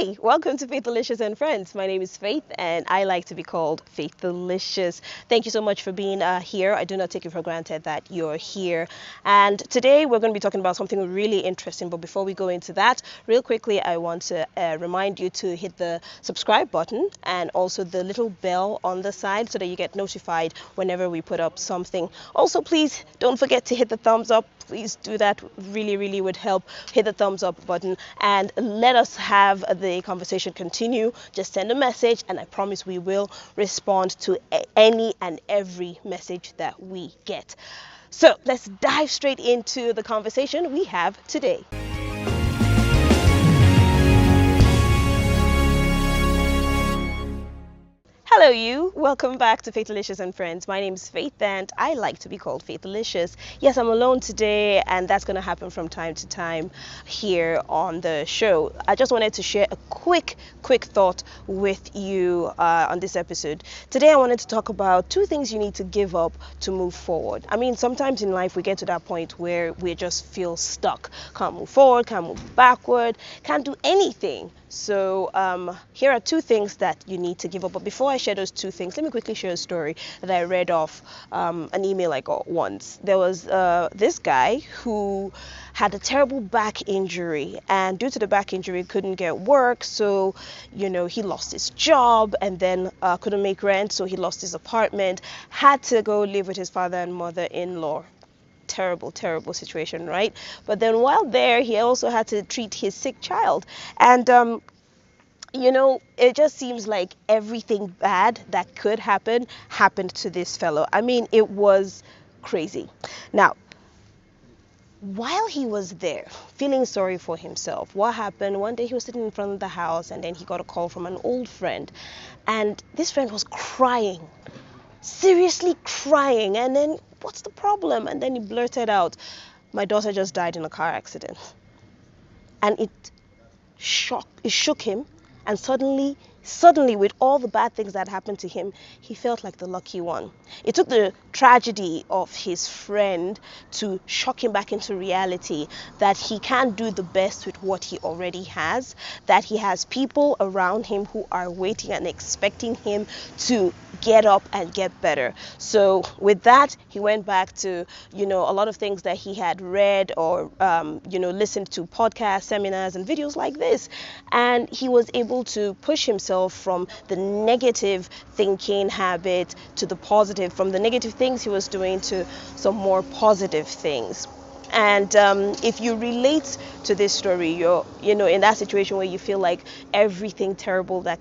Hi, welcome to Faith Delicious and Friends. My name is Faith, and I like to be called Faith Delicious. Thank you so much for being here. I do not take it for granted that you're here. And today we're going to be talking about something really interesting. But before we go into that, real quickly, I want to remind you to hit the subscribe button and also the little bell on the side so that you get notified whenever we put up something. Also, please don't forget to hit the thumbs up. Please do that. Really would help. Hit the thumbs up button and let us have the conversation continue. Just send a message and I promise we will respond to any and every message that we get. So let's dive straight into the conversation we have today. Hello, you. Welcome back to Faith Delicious and Friends. My name is Faith, and I like to be called Faith Delicious. Yes, I'm alone today, and that's going to happen from time to time here on the show. I just wanted to share a quick thought with you on this episode. Today, I wanted to talk about two things you need to give up to move forward. I mean, sometimes in life, we get to that point where we just feel stuck. Can't move forward, can't move backward, can't do anything. So here are two things that you need to give up. But before I share those two things, let me quickly share a story that I read off an email I got once. There was this guy who had a terrible back injury, and due to the back injury, couldn't get work. So, he lost his job and then couldn't make rent. So he lost his apartment, had to go live with his father and mother-in-law. Terrible situation, right? But then while there, he also had to treat his sick child. And it just seems like everything bad that could happen happened to this fellow. I mean, it was crazy. Now, while he was there feeling sorry for himself, what happened? One day he was sitting in front of the house and then he got a call from an old friend, and this friend was crying, seriously crying. And then, what's the problem? And then he blurted out, my daughter just died in a car accident. And it shook him, and suddenly with all the bad things that happened to him, he felt like the lucky one. It took the tragedy of his friend to shock him back into reality that he can't do the best with what he already has, that he has people around him who are waiting and expecting him to get up and get better. So with that, he went back to a lot of things that he had read or listened to podcasts, seminars and videos like this, and he was able to push himself from the negative thinking habit to the positive, from the negative things he was doing to some more positive things. And if you relate to this story, you're in that situation where you feel like everything terrible that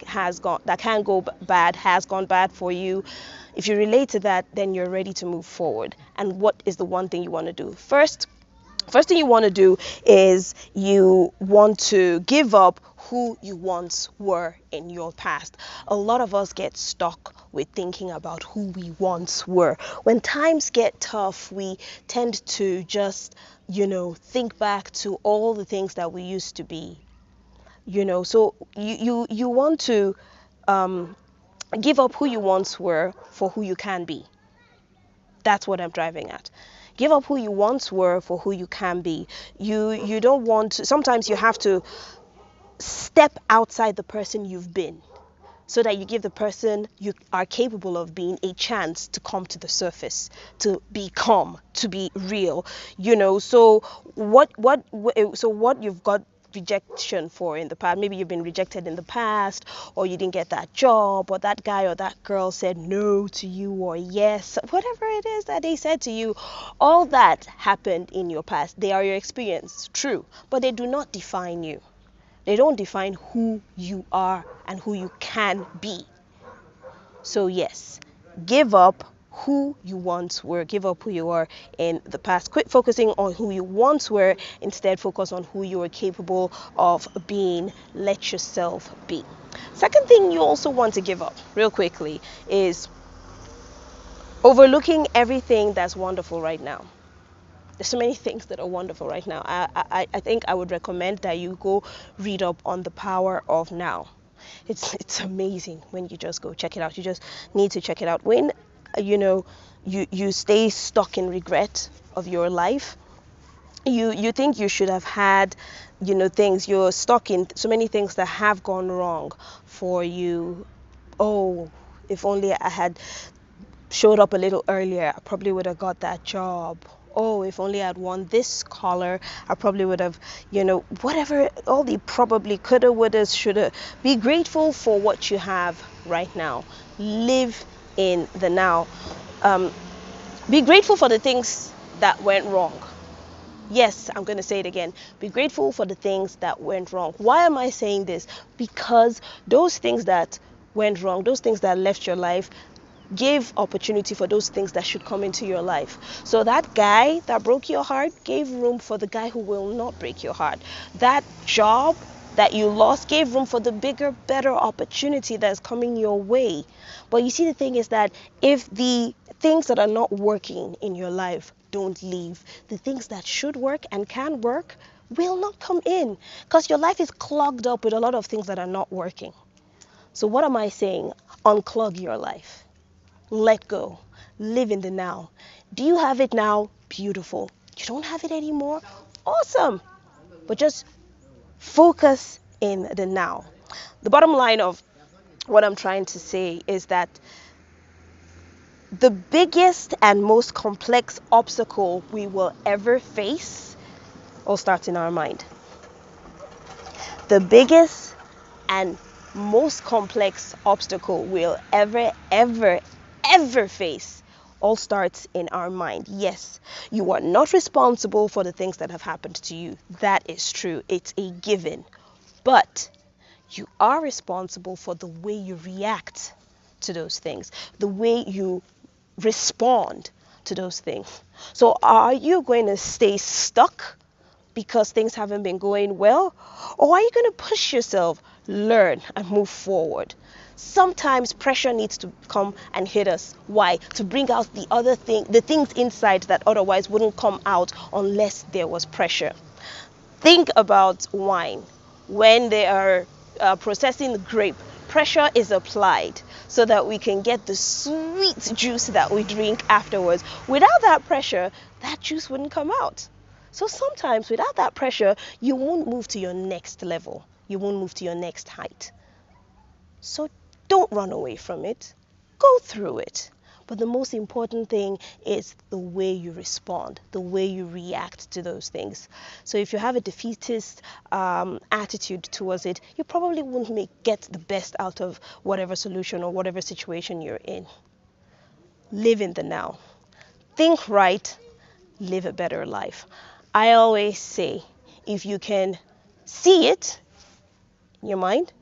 can go bad has gone bad for you. If you relate to that, then you're ready to move forward. And what is the one thing you want to do? First thing you want to do is you want to give up who you once were in your past. A lot of us get stuck with thinking about who we once were. When times get tough, we tend to just, think back to all the things that we used to be. So you want to give up who you once were for who you can be. That's what I'm driving at. Give up who you once were for who you can be. You don't want to, sometimes you have to step outside the person you've been so that you give the person you are capable of being a chance to come to the surface, to become, to be real. So what you've got rejection for in the past, maybe you've been rejected in the past, or you didn't get that job, or that guy or that girl said no to you or yes, whatever it is that they said to you, all that happened in your past. They are your experience, true, but they do not define you. They don't define who you are and who you can be. So yes, give up who you once were. Give up who you are in the past. Quit focusing on who you once were. Instead, focus on who you are capable of being. Let yourself be. Second thing you also want to give up, real quickly, is overlooking everything that's wonderful right now. There's so many things that are wonderful right now. I think I would recommend that you go read up on the power of now. It's amazing when you just go check it out. You just need to check it out. When you stay stuck in regret of your life, You think you should have had, things, you're stuck in so many things that have gone wrong for you. Oh, if only I had showed up a little earlier, I probably would have got that job. Oh, if only I'd won this collar, I probably would have, whatever, all the probably coulda, woulda, shoulda. Be grateful for what you have right now. Live in the now. Um, be grateful for the things that went wrong. Yes, I'm going to say it again. Be grateful for the things that went wrong. Why am I saying this? Because those things that went wrong, those things that left your life, gave opportunity for those things that should come into your life. So that guy that broke your heart gave room for the guy who will not break your heart. That job that you lost gave room for the bigger, better opportunity that's coming your way. But you see, the thing is that if the things that are not working in your life don't leave, the things that should work and can work will not come in, because your life is clogged up with a lot of things that are not working. So what am I saying? Unclog your life. Let go. Live in the now. Do you have it now? Beautiful. You don't have it anymore? Awesome. But just focus in the now. The bottom line of what I'm trying to say is that the biggest and most complex obstacle we will ever face all starts in our mind. The biggest and most complex obstacle we'll ever face all starts in our mind. Yes, you are not responsible for the things that have happened to you. That is true. It's a given. But you are responsible for the way you react to those things, the way you respond to those things. So are you going to stay stuck because things haven't been going well? Or are you going to push yourself, learn, and move forward? Sometimes pressure needs to come and hit us. Why? To bring out the things inside that otherwise wouldn't come out unless there was pressure. Think about wine. When they are processing the grape, pressure is applied so that we can get the sweet juice that we drink afterwards. Without that pressure, that juice wouldn't come out. So sometimes without that pressure, you won't move to your next level. You won't move to your next height. So don't run away from it. Go through it. But the most important thing is the way you respond, the way you react to those things. So if you have a defeatist attitude towards it, you probably won't get the best out of whatever solution or whatever situation you're in. Live in the now. Think right, live a better life. I always say, if you can see it in your mind,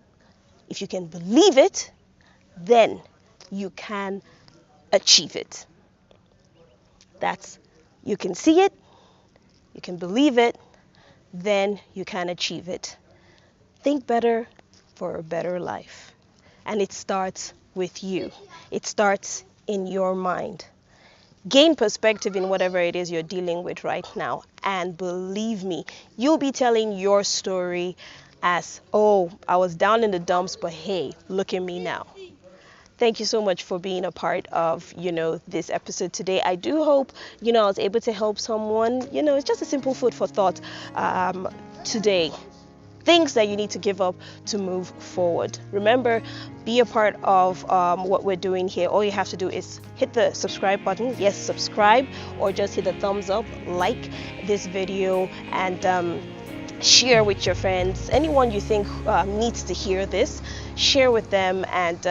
if you can believe it, then you can achieve it. You can see it, you can believe it, then you can achieve it. Think better for a better life. And it starts with you. It starts in your mind. Gain perspective in whatever it is you're dealing with right now. And believe me, you'll be telling your story as, oh, I was down in the dumps, but hey, look at me now. Thank you so much for being a part of, this episode today. I do hope, I was able to help someone. It's just a simple food for thought today. Things that you need to give up to move forward. Remember, be a part of what we're doing here. All you have to do is hit the subscribe button. Yes, subscribe, or just hit the thumbs up, like this video, and share with your friends. Anyone you think needs to hear this, share with them, and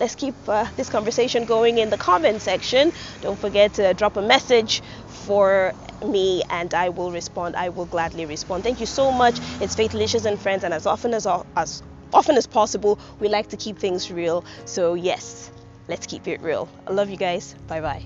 let's keep this conversation going in the comment section. Don't forget to drop a message for me and I will respond. I will gladly respond. Thank you so much. It's Faithlicious and Friends, and as often as possible, we like to keep things real. So yes, let's keep it real. I love you guys. Bye bye.